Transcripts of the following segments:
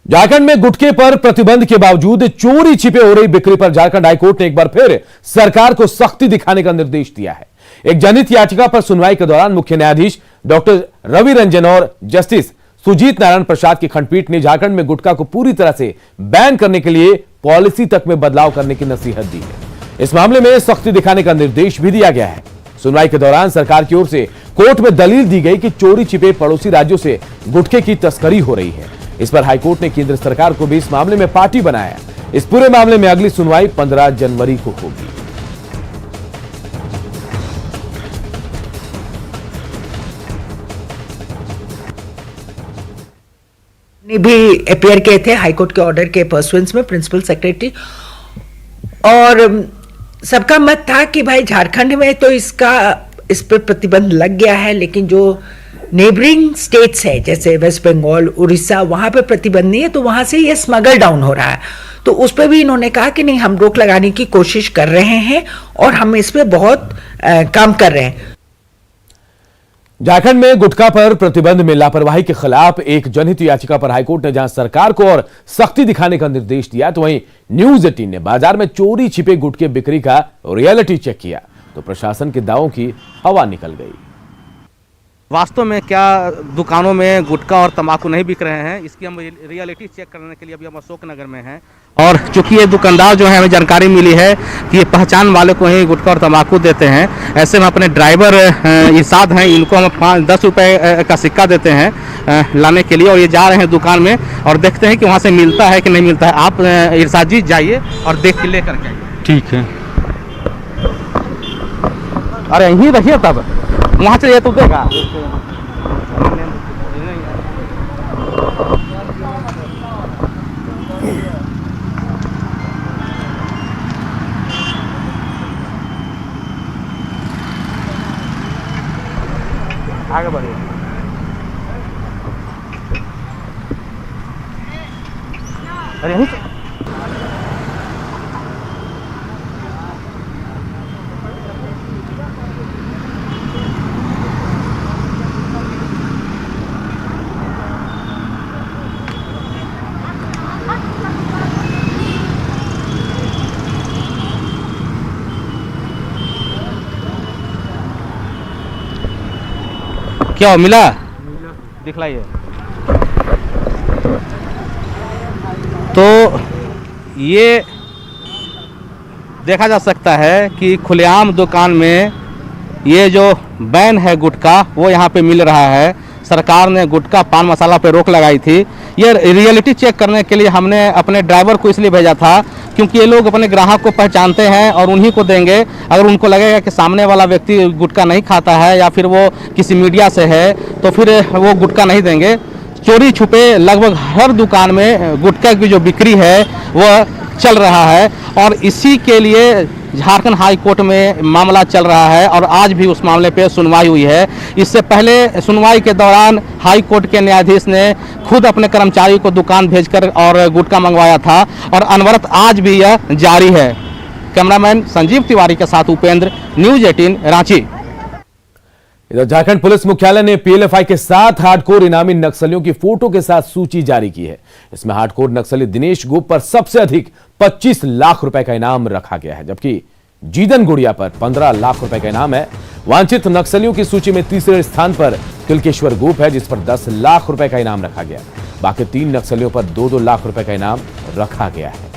झारखंड में गुटखे पर प्रतिबंध के बावजूद चोरी छिपे हो रही बिक्री पर झारखंड हाईकोर्ट ने एक बार फिर सरकार को सख्ती दिखाने का निर्देश दिया है। एक जनहित याचिका पर सुनवाई के दौरान मुख्य न्यायाधीश डॉक्टर रवि रंजन और जस्टिस सुजीत नारायण प्रसाद की खंडपीठ ने झारखंड में गुटखा को पूरी तरह से बैन करने के लिए पॉलिसी तक में बदलाव करने की नसीहत दी है। इस मामले में सख्ती दिखाने का निर्देश भी दिया गया है। सुनवाई के दौरान सरकार की ओर से कोर्ट में दलील दी गई कि चोरी छिपे पड़ोसी राज्यों से गुटखे की तस्करी हो रही है। इस पर हाईकोर्ट ने केंद्र सरकार को भी इस मामले में पार्टी बनाया। इस पूरे मामले में अगली सुनवाई 15 जनवरी को होगी। ने भी अपियर किए थे हाईकोर्ट के ऑर्डर के पर्सुएंस में प्रिंसिपल सेक्रेटरी, और सबका मत था कि भाई झारखंड में तो इस पर प्रतिबंध लग गया है, लेकिन जो नेबरिंग स्टेट्स है जैसे वेस्ट बंगाल, उड़ीसा, वहां पे प्रतिबंध नहीं है, तो वहां से ये स्मगल डाउन हो रहा है। तो उस पर भी इन्होंने कहा कि नहीं, हम रोक लगाने की कोशिश कर रहे हैं और हम इस पे बहुत काम कर रहे हैं। झारखंड में गुटखा पर प्रतिबंध में लापरवाही के खिलाफ एक जनहित याचिका पर हाईकोर्ट ने जहां सरकार को और सख्ती दिखाने का निर्देश दिया, तो वहीं न्यूज 18 ने बाजार में चोरी छिपे गुटखे बिक्री का रियलिटी चेक किया तो प्रशासन के दावों की हवा निकल गई। वास्तव में क्या दुकानों में गुटखा और तंबाकू नहीं बिक रहे हैं, इसकी हम रियलिटी चेक करने के लिए अभी हम अशोक नगर में हैं। और चूंकि ये दुकानदार जो है, हमें जानकारी मिली है कि ये पहचान वाले को ही गुटखा और तंबाकू देते हैं। ऐसे में अपने ड्राइवर इरशाद हैं, इनको हम 5-10 रुपए का सिक्का देते हैं लाने के लिए, और ये जा रहे हैं दुकान में और देखते हैं कि वहाँ से मिलता है कि नहीं मिलता है। आप इरशाद जी जाइए और देख के लेकर के आइए। ठीक है। अरे यहीं रहिए, तब वहाँ से ये तो देगा। आगे बढ़िए। अरे यहीं से क्या मिला? दिखलाइए। तो ये देखा जा सकता है कि खुलेआम दुकान में ये जो बैन है गुटखा, वो यहाँ पे मिल रहा है। सरकार ने गुटखा पान मसाला पे रोक लगाई थी। ये रियलिटी चेक करने के लिए हमने अपने ड्राइवर को इसलिए भेजा था क्योंकि ये लोग अपने ग्राहक को पहचानते हैं और उन्हीं को देंगे। अगर उनको लगेगा कि सामने वाला व्यक्ति गुटखा नहीं खाता है या फिर वो किसी मीडिया से है, तो फिर वो गुटखा नहीं देंगे। चोरी छुपे लगभग हर दुकान में गुटखा की जो बिक्री है वह चल रहा है, और इसी के लिए झारखंड हाई कोर्ट में मामला चल रहा है और आज भी उस मामले पे सुनवाई हुई है। इससे पहले सुनवाई के दौरान हाई कोर्ट के न्यायाधीश ने खुद अपने कर्मचारी को दुकान भेजकर और गुटखा मंगवाया था, और अनवरत आज भी यह जारी है। कैमरामैन संजीव तिवारी के साथ उपेंद्र, न्यूज 18 रांची। इधर झारखंड पुलिस मुख्यालय ने पीएलएफआई के 7 हार्डकोर इनामी नक्सलियों की फोटो के साथ सूची जारी की है। इसमें हार्डकोर नक्सली दिनेश गोप पर सबसे अधिक 25 लाख रुपए का इनाम रखा गया है, जबकि जीदन गुड़िया पर 15 लाख रुपए का इनाम है। वांछित नक्सलियों की सूची में तीसरे स्थान पर तिलकेश्वर गोप है, जिस पर 10 लाख रुपए का इनाम रखा गया। बाकी 3 नक्सलियों पर 2-2 लाख रुपए का इनाम रखा गया है।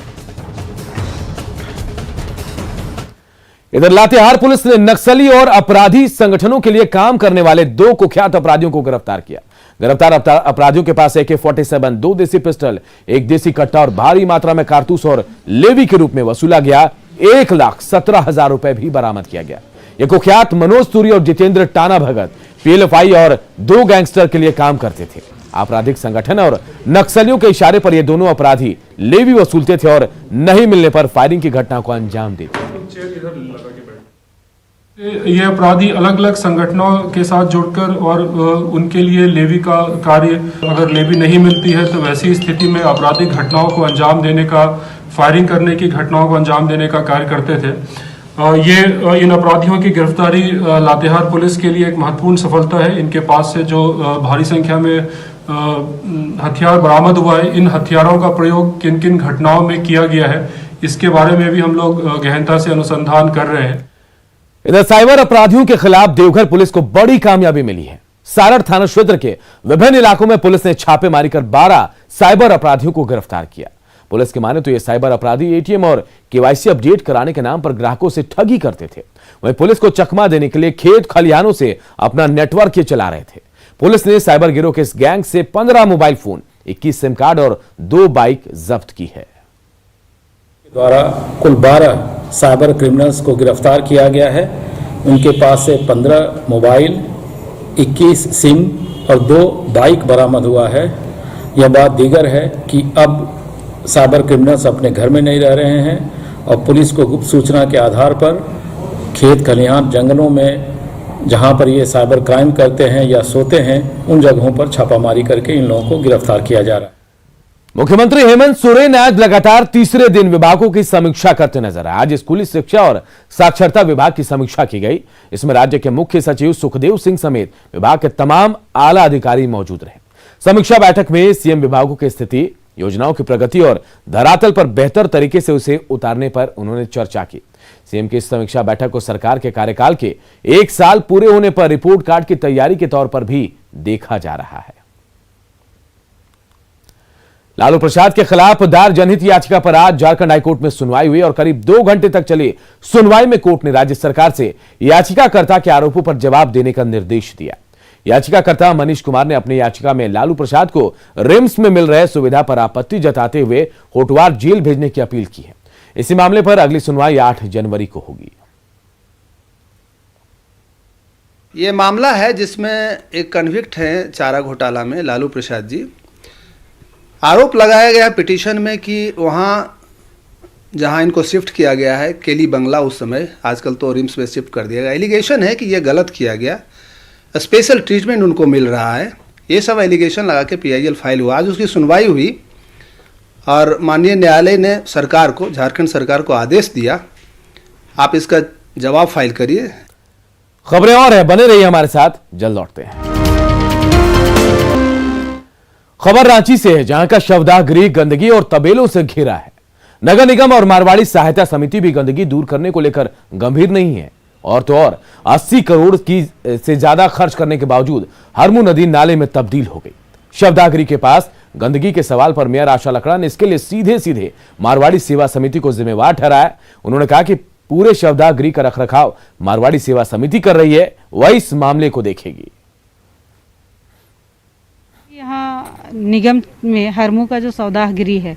इधर लातेहार पुलिस ने नक्सली और अपराधी संगठनों के लिए काम करने वाले 2 कुख्यात अपराधियों को गिरफ्तार किया। गिरफ्तार अपराधियों के पास AK-47, 2 देसी पिस्टल, 1 देसी कट्टा और भारी मात्रा में कारतूस और लेवी के रूप में वसूला गया 1,17,000 रुपए भी बरामद किया गया। ये कुख्यात मनोज सूरी और जितेंद्र टाना भगत पीएलएफआई और 2 गैंगस्टर के लिए काम करते थे। आपराधिक संगठन और नक्सलियों के इशारे पर ये दोनों अपराधी लेवी वसूलते थे और नहीं मिलने पर फायरिंग की घटना को अंजाम देते थे। ये अपराधी अलग अलग संगठनों के साथ जुड़कर और उनके लिए लेवी का कार्य, अगर लेवी नहीं मिलती है तो वैसी स्थिति में आपराधिक घटनाओं को अंजाम देने का, फायरिंग करने की घटनाओं को अंजाम देने का कार्य करते थे। ये इन अपराधियों की गिरफ्तारी लातेहार पुलिस के लिए एक महत्वपूर्ण सफलता है। इनके पास से जो भारी संख्या में हथियार बरामद हुआ है, इन हथियारों का प्रयोग किन किन घटनाओं में किया गया है, इसके बारे में भी हम लोग गहनता से अनुसंधान कर रहे हैं। इधर साइबर अपराधियों के खिलाफ देवघर पुलिस को बड़ी कामयाबी मिली है। सारड़ थाना क्षेत्र के विभिन्न इलाकों में पुलिस ने छापेमारी कर 12 साइबर अपराधियों को गिरफ्तार किया। पुलिस की माने तो ये साइबर अपराधी एटीएम और केवाईसी अपडेट कराने के नाम पर ग्राहकों से ठगी करते थे। वहीं पुलिस को चकमा देने के लिए खेत खलिहानों से अपना नेटवर्क चला रहे थे। पुलिस ने साइबर गिरोह के इस गैंग से 15 मोबाइल फोन, 21 सिम कार्ड और 2 बाइक जब्त की है। द्वारा कुल 12 साइबर क्रिमिनल्स को गिरफ्तार किया गया है। उनके पास से 15 मोबाइल, 21 सिम और 2 बाइक बरामद हुआ है। यह बात दीगर है कि अब साइबर क्रिमिनल्स अपने घर में नहीं रह रहे हैं और पुलिस को गुप्त सूचना के आधार पर खेत खलिहान जंगलों में जहां पर ये साइबर क्राइम करते हैं या सोते हैं, उन जगहों पर छापामारी करके इन लोगों को गिरफ्तार किया जा रहा है। मुख्यमंत्री हेमंत सोरेन आज लगातार तीसरे दिन विभागों की समीक्षा करते नजर आए। आज स्कूली शिक्षा और साक्षरता विभाग की समीक्षा की गई। इसमें राज्य के मुख्य सचिव सुखदेव सिंह समेत विभाग के तमाम आला अधिकारी मौजूद रहे। समीक्षा बैठक में सीएम विभागों की स्थिति, योजनाओं की प्रगति और धरातल पर बेहतर तरीके से उसे उतारने पर उन्होंने चर्चा की। सीएम की इस समीक्षा बैठक को सरकार के कार्यकाल के 1 साल पूरे होने पर रिपोर्ट कार्ड की तैयारी के तौर पर भी देखा जा रहा है। लालू प्रसाद के खिलाफ दायर जनहित याचिका पर आज झारखंड हाईकोर्ट में सुनवाई हुई और करीब 2 घंटे तक चली सुनवाई में कोर्ट ने राज्य सरकार से याचिकाकर्ता के आरोपों पर जवाब देने का निर्देश दिया। याचिकाकर्ता मनीष कुमार ने अपनी याचिका में लालू प्रसाद को रिम्स में मिल रहे सुविधा पर आपत्ति जताते हुए होटवार जेल भेजने की अपील की है। इसी मामले पर अगली सुनवाई 8 जनवरी को होगी। ये मामला है जिसमें एक कन्विक्ट है चारा घोटाला में लालू प्रसाद जी। आरोप लगाया गया पिटीशन में कि वहाँ जहाँ इनको शिफ्ट किया गया है केली बंगला, उस समय आजकल तो रिम्स में शिफ्ट कर दिया गया। एलिगेशन है कि यह गलत किया गया, स्पेशल ट्रीटमेंट उनको मिल रहा है। ये सब एलिगेशन लगा के PIL फाइल हुआ। आज उसकी सुनवाई हुई और माननीय न्यायालय ने सरकार को, झारखंड सरकार को आदेश दिया, आप इसका जवाब फाइल करिए। खबरें और है, बने रहिए हमारे साथ, जल्द लौटते हैं। खबर रांची से है, जहां का शवदाह गृह गंदगी और तबेलों से घिरा है। नगर निगम और मारवाड़ी सहायता समिति भी गंदगी दूर करने को लेकर गंभीर नहीं है। और तो और 80 करोड़ की से ज्यादा खर्च करने के बावजूद हरमू नदी नाले में तब्दील हो गई। शवदाह गृह के पास गंदगी के सवाल पर मेयर आशा लकड़ा ने इसके लिए सीधे सीधे मारवाड़ी सेवा समिति को जिम्मेवार ठहराया। उन्होंने कहा कि पूरे शवदाह गृह का रखरखाव मारवाड़ी सेवा समिति कर रही है, वह इस मामले को देखेगी। यहाँ निगम में हरमू का जो सौदाह गृह है,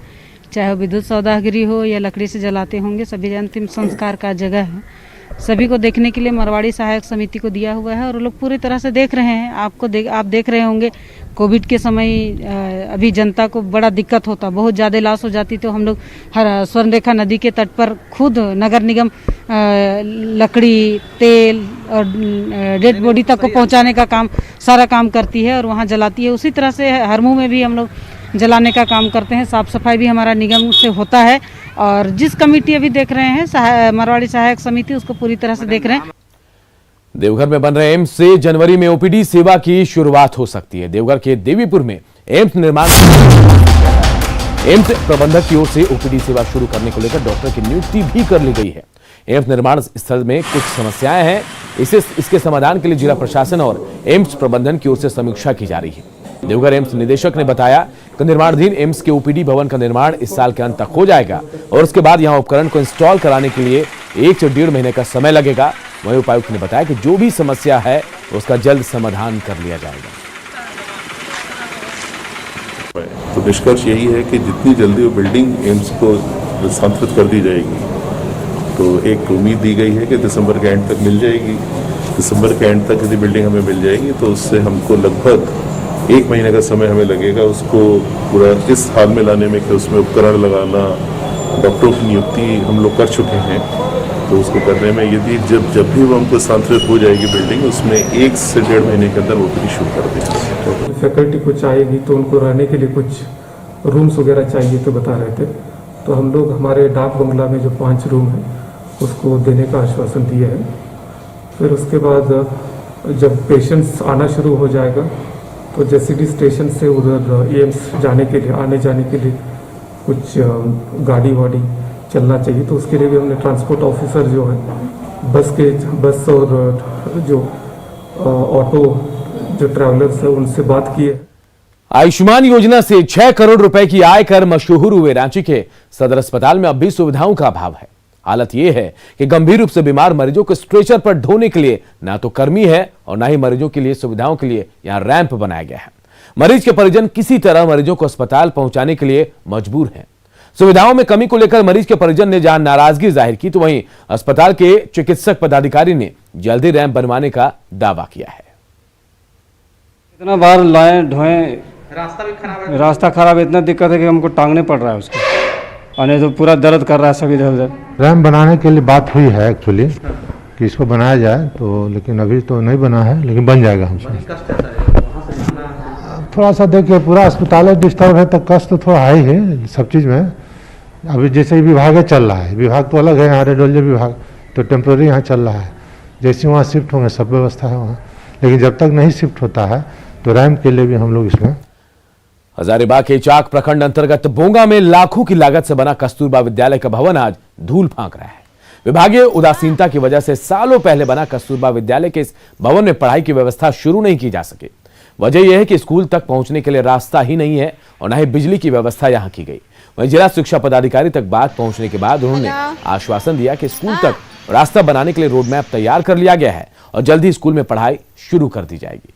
चाहे वो विद्युत सौदाह गृह हो या लकड़ी से जलाते होंगे, सभी अंतिम संस्कार का जगह है। सभी को देखने के लिए मारवाड़ी सहायक समिति को दिया हुआ है और वो लोग पूरी तरह से देख रहे हैं। आप देख रहे होंगे कोविड के समय अभी जनता को बड़ा दिक्कत होता, बहुत ज़्यादा लॉस हो जाती, तो हम लोग स्वर्णरेखा नदी के तट पर खुद नगर निगम लकड़ी, तेल और डेड बॉडी तक को पहुंचाने का काम, सारा काम करती है और वहां जलाती है। उसी तरह से हरमू में भी हम लोग जलाने का काम करते हैं। साफ सफाई भी हमारा निगम से होता है और जिस कमेटी अभी देख रहे हैं मारवाड़ी सहायक समिति, उसको पूरी तरह से देख रहे हैं। देवघर में बन रहे एम्स से जनवरी में OPD सेवा की शुरुआत हो सकती है। देवघर के देवीपुर में एम्स निर्माण, एम्स प्रबंधक की ओर से OPD सेवा शुरू करने को लेकर डॉक्टर की नियुक्ति भी कर ली गई है। एम्स निर्माण स्थल में कुछ समस्याएं हैं, इसके समाधान के लिए जिला प्रशासन और एम्स प्रबंधन की ओर से समीक्षा की जा रही है। देवघर एम्स निदेशक ने बताया कि निर्माणाधीन एम्स के OPD भवन का निर्माण इस साल के अंत तक हो जाएगा और उसके बाद यहां उपकरण को इंस्टॉल कराने के लिए 1 से 1.5 महीने का समय लगेगा। वहीं उपायुक्त ने बताया कि जो भी समस्या है उसका जल्द समाधान कर लिया जाएगा। तो निष्कर्ष यही है कि जितनी जल्दी वो बिल्डिंग एम्स को स्थानांतरित कर दी जाएगी, तो एक उम्मीद दी गई है कि दिसंबर के एंड तक मिल जाएगी। दिसंबर के एंड तक यदि बिल्डिंग हमें मिल जाएगी तो उससे हमको लगभग 1 महीने का समय हमें लगेगा उसको पूरा इस हाल में लाने में कि उसमें उपकरण लगाना, डॉक्टरों की नियुक्ति हम लोग कर चुके हैं। तो उसको करने में यदि जब भी वो हमको स्थानांतरित हो जाएगी बिल्डिंग, उसमें 1 से 1.5 महीने के अंदर OPD शुरू कर देंगे। फैकल्टी को चाहिएगी तो उनको रहने के लिए कुछ रूम्स वगैरह चाहिए तो बता रहे थे, तो हम लोग हमारे डाक बंगला में जो 5 रूम है उसको देने का आश्वासन दिया है। फिर उसके बाद जब पेशेंट्स आना शुरू हो जाएगा तो तो जैसीडी स्टेशन से उधर एम्स जाने के लिए, आने जाने के लिए कुछ गाड़ी वाड़ी चलना चाहिए, तो उसके लिए भी हमने ट्रांसपोर्ट ऑफिसर जो है बस और जो ऑटो जो ट्रैवलर्स है उनसे बात की है। आयुष्मान योजना से 6 करोड़ रुपए की आय कर मशहूर हुए रांची के सदर अस्पताल में अब भी सुविधाओं का अभाव है। हालत यह है कि गंभीर रूप से बीमार मरीजों को स्ट्रेचर पर ढोने के लिए ना तो कर्मी है और ना ही मरीजों के लिए सुविधाओं के लिए यहां रैंप बनाया गया है। मरीज के परिजन किसी तरह मरीजों को अस्पताल पहुंचाने के लिए मजबूर हैं। सुविधाओं में कमी को लेकर मरीज के परिजन ने जहां नाराजगी जाहिर की, तो वहीं अस्पताल के चिकित्सक पदाधिकारी ने जल्दी रैंप बनवाने का दावा किया है। इतना बार लाए ढोए, रास्ता खराब है, इतना दिक्कत है कि हमको टांगने पड़ रहा है उसको, और नहीं तो पूरा दर्द कर रहा है सब इधर उधर। रैम्प बनाने के लिए बात हुई है एक्चुअली कि इसको बनाया जाए, तो लेकिन अभी तो नहीं बना है, लेकिन बन जाएगा हमसे। थोड़ा सा देखिए, पूरा अस्पताल डिस्टर्ब है तो कष्ट तो थोड़ा है ही सब चीज़ में। अभी जैसे विभाग चल रहा है, विभाग तो अलग है, यहाँ रेडियोलॉजी विभाग तो टेम्प्रोरी यहाँ चल रहा है, जैसे वहाँ शिफ्ट होंगे सब व्यवस्था है वहाँ, लेकिन जब तक नहीं शिफ्ट होता है तो रैम्प के लिए भी हम लोग इसमें। हजारीबाग के चाक प्रखंड अंतर्गत बोंगा में लाखों की लागत से बना कस्तूरबा विद्यालय का भवन आज धूल फांक रहा है। विभागीय उदासीनता की वजह से सालों पहले बना कस्तूरबा विद्यालय के इस भवन में पढ़ाई की व्यवस्था शुरू नहीं की जा सकी। वजह यह है कि स्कूल तक पहुंचने के लिए रास्ता ही नहीं है और न ही बिजली की व्यवस्था यहां की गई। वहीं जिला शिक्षा पदाधिकारी तक बात पहुंचने के बाद उन्होंने आश्वासन दिया कि स्कूल तक रास्ता बनाने के लिए रोड मैप तैयार कर लिया गया है और जल्द ही स्कूल में पढ़ाई शुरू कर दी जाएगी।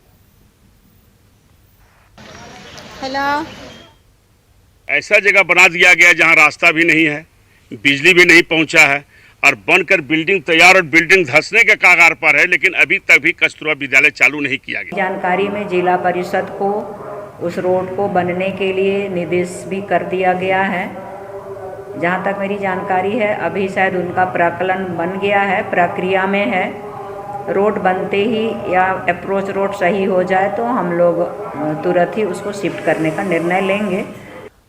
ऐसा जगह बना दिया गया जहां रास्ता भी नहीं है, बिजली भी नहीं पहुंचा है और बनकर बिल्डिंग तैयार और बिल्डिंग धंसने के कगार पर है, लेकिन अभी तक भी कस्तूरबा विद्यालय चालू नहीं किया गया। जानकारी में जिला परिषद को उस रोड को बनने के लिए निर्देश भी कर दिया गया है। जहां तक मेरी जानकारी है अभी शायद उनका प्राकलन बन गया है, प्रक्रिया में है। रोड बनते ही या अप्रोच रोड सही हो जाए तो हम लोग तुरंत ही उसको शिफ्ट करने का निर्णय लेंगे।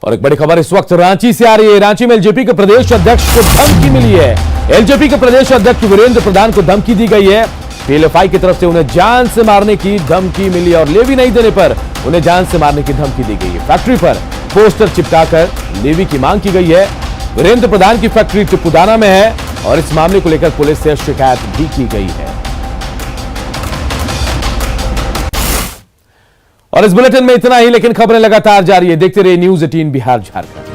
और एक बड़ी खबर इस वक्त रांची से आ रही है। रांची में एलजेपी के प्रदेश अध्यक्ष को धमकी मिली है। एलजेपी के प्रदेश अध्यक्ष वीरेंद्र प्रधान को धमकी दी गई है। पीएलएफआई की तरफ से उन्हें जान से मारने की धमकी मिली और लेवी नहीं देने पर उन्हें जान से मारने की धमकी दी गई है। फैक्ट्री पर पोस्टर चिपकाकर लेवी की मांग की गई है। वीरेंद्र प्रधान की फैक्ट्री टिपुदाना में है और इस मामले को लेकर पुलिस से शिकायत भी की गई है। और इस बुलेटिन में इतना ही, लेकिन खबरें लगातार जारी है। देखते रहिए न्यूज़ 18 बिहार झारखंड।